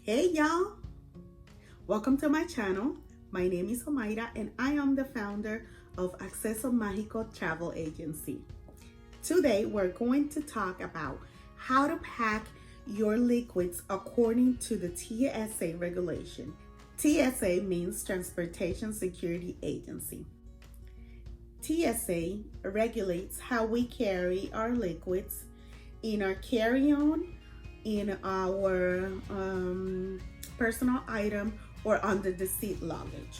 Hey y'all, welcome to my channel. My name is Omaira and I am the founder of Acceso Mágico Travel Agency. Today we're going to talk about how to pack your liquids according to the TSA regulation. TSA means Transportation Security Agency. TSA regulates how we carry our liquids in our carry-on, in our personal item, or under the seat luggage.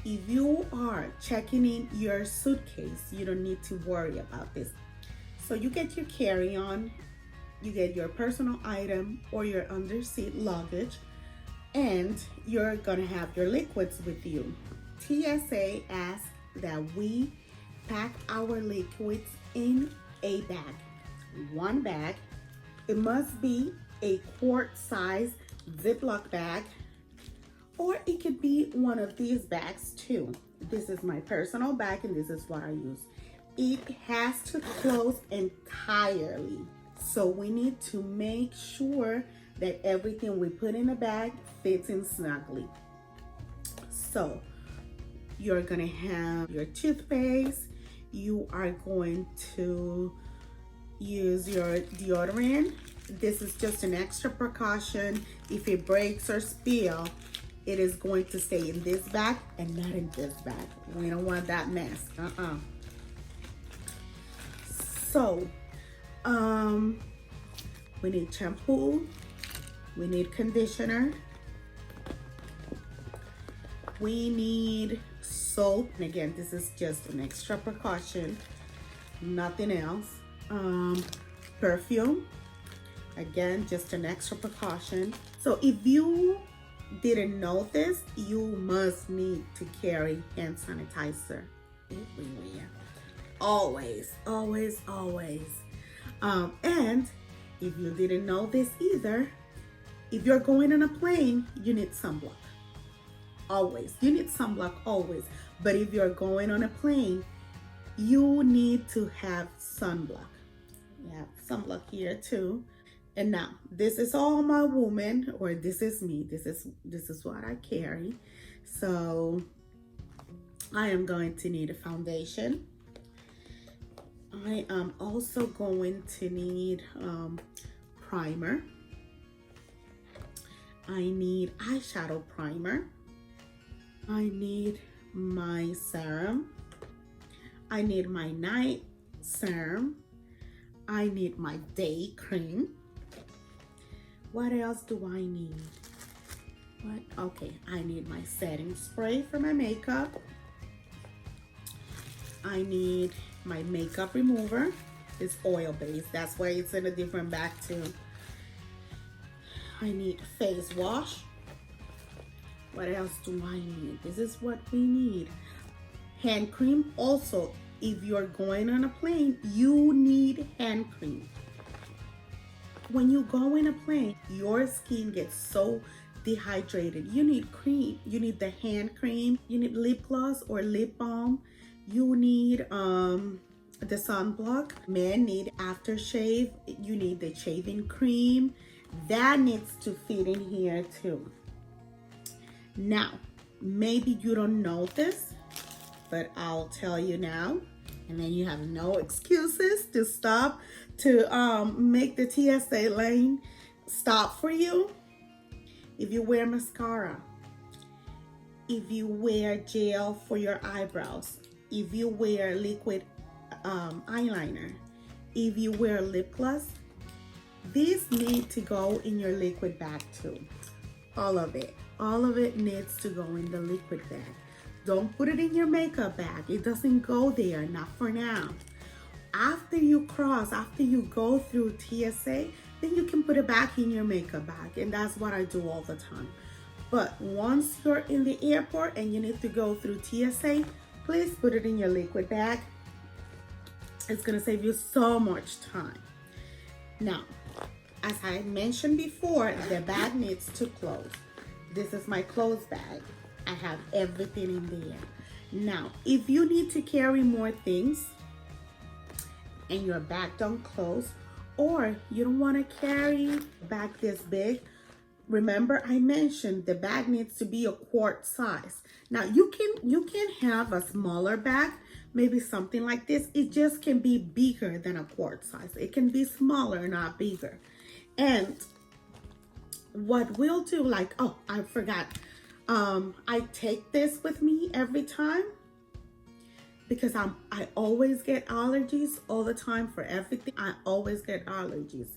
If you are checking in your suitcase, you don't need to worry about this. So you get your carry-on, you get your personal item or your under seat luggage, and you're gonna have your liquids with you. TSA asks that we pack our liquids in a bag, one bag. It must be a quart size Ziploc bag, or it could be one of these bags too. This is my personal bag and this is what I use. It has to close entirely. So we need to make sure that everything we put in the bag fits in snugly. So you're gonna have your toothpaste, you are going to use your deodorant. This is just an extra precaution. If it breaks or spill, it is going to stay in this bag and not in this bag. We don't want that mess. So we need shampoo, we need conditioner, we need soap. And again, this is just an extra precaution, nothing else. Perfume, again, just an extra precaution. So if you didn't know this, you must need to carry hand sanitizer everywhere, always. And if you didn't know this either, if you're going on a plane, you need sunblock. Always, you need sunblock always. But if you're going on a plane, you need to have sunblock. We have sunblock here too. And now this is all my woman, or this is me. This is what I carry. So I am going to need a foundation. I am also going to need primer. I need eyeshadow primer. I need my serum. I need my night serum. I need my day cream. What else do I need? Okay, I need my setting spray for my makeup. I need my makeup remover. It's oil-based, that's why it's in a different bag too. I need face wash. What else do I need? This is what we need. Hand cream. Also, if you're going on a plane, you need hand cream. When you go in a plane, your skin gets so dehydrated. You need cream. You need the hand cream. You need lip gloss or lip balm. You need the sunblock. Men need aftershave. You need the shaving cream. That needs to fit in here too. Now, maybe you don't know this, but I'll tell you now, and then you have no excuses to stop, to make the TSA lane stop for you. If you wear mascara, if you wear gel for your eyebrows, if you wear liquid eyeliner, if you wear lip gloss, these need to go in your liquid bag too. All of it needs to go in the liquid bag. Don't put it in your makeup bag. It doesn't go there, not for now. After you go through TSA, then you can put it back in your makeup bag. And that's what I do all the time. But once you're in the airport and you need to go through TSA, please put it in your liquid bag. It's gonna save you so much time. Now, as I mentioned before, the bag needs to close. This is my clothes bag. I have everything in there. Now, if you need to carry more things and your bag don't close, or you don't want to carry a bag this big, remember I mentioned the bag needs to be a quart size. Now you can have a smaller bag, maybe something like this. It just can be bigger than a quart size. It can be smaller, not bigger. And what we'll do, like, oh, I forgot. I take this with me every time because I always get allergies all the time for everything. I always get allergies.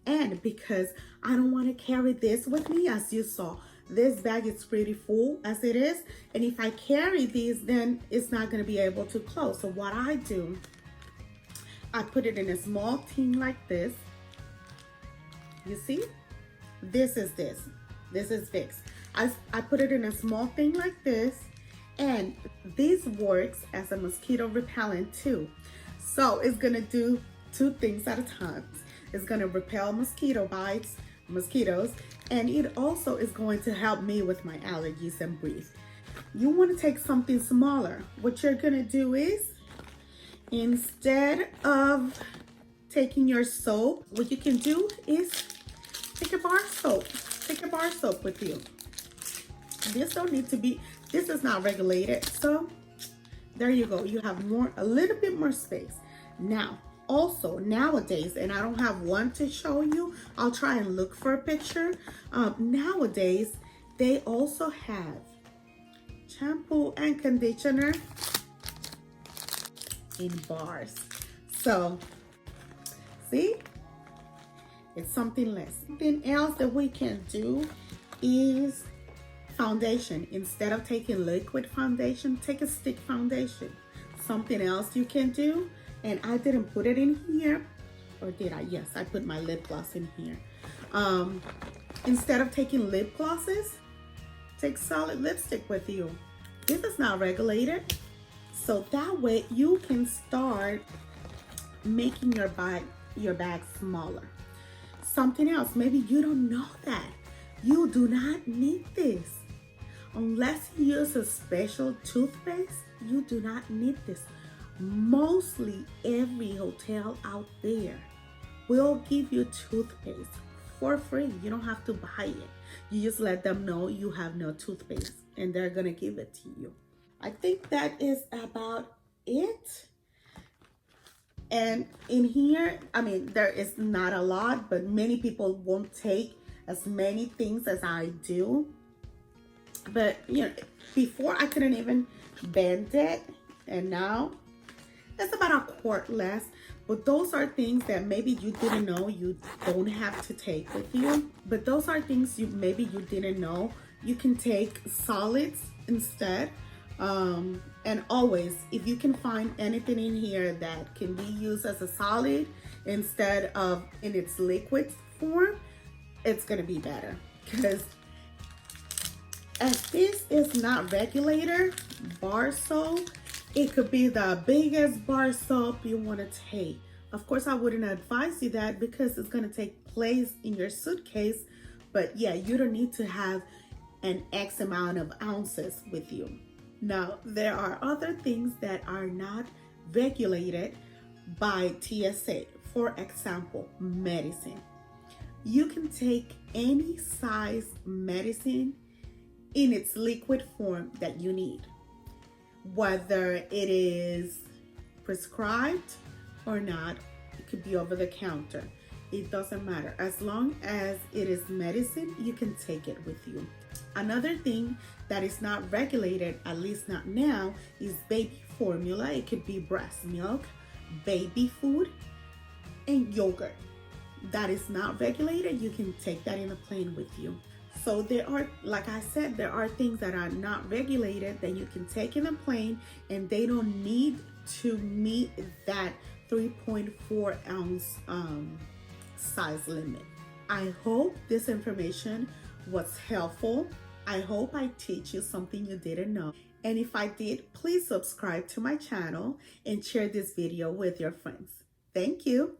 And because I don't want to carry this with me, as you saw, this bag is pretty full as it is. And if I carry these, then it's not going to be able to close. So what I do, I put it in a small tin like this. You see? This is Vicks. I put it in a small thing like this, and this works as a mosquito repellent too. So it's gonna do two things at a time. It's gonna repel mosquitoes, and it also is going to help me with my allergies and breathe. You wanna take something smaller. What you're gonna do is, instead of taking your soap, what you can do is take a bar soap. Take a bar soap with you. This don't need to be, this is not regulated. So there you go. You have a little bit more space. Now, also nowadays, and I don't have one to show you, I'll try and look for a picture. Nowadays, they also have shampoo and conditioner in bars. So, see? It's something less. Something else that we can do is foundation. Instead of taking liquid foundation, take a stick foundation. Something else you can do, and I didn't put it in here, or did I? Yes, I put my lip gloss in here. Instead of taking lip glosses, take solid lipstick with you. This is not regulated, so that way you can start making your bag smaller. Something else, maybe you don't know that. You do not need this. Unless you use a special toothpaste, you do not need this. Mostly every hotel out there will give you toothpaste for free. You don't have to buy it. You just let them know you have no toothpaste and they're gonna give it to you. I think that is about it. And in here, I mean, there is not a lot, but many people won't take as many things as I do. But, you know, before I couldn't even bend it, and now it's about a quart less. But those are things that maybe you didn't know you don't have to take with you. But those are things maybe you didn't know. You can take solids instead. And always, if you can find anything in here that can be used as a solid instead of in its liquid form, it's gonna be better. Because as this is not regulated bar soap, it could be the biggest bar soap you want to take. Of course, I wouldn't advise you that because it's gonna take place in your suitcase. But yeah, you don't need to have an X amount of ounces with you. Now, there are other things that are not regulated by TSA. For example, medicine. You can take any size medicine in its liquid form that you need. Whether it is prescribed or not, it could be over the counter. It doesn't matter. As long as it is medicine, you can take it with you. Another thing that is not regulated, at least not now, is baby formula. It could be breast milk, baby food, and yogurt. That is not regulated. You can take that in a plane with you. So there are, like I said, there are things that are not regulated that you can take in a plane, and they don't need to meet that 3.4 ounce size limit. I hope this information was helpful. I hope I teach you something you didn't know. And if I did, please subscribe to my channel and share this video with your friends. Thank you.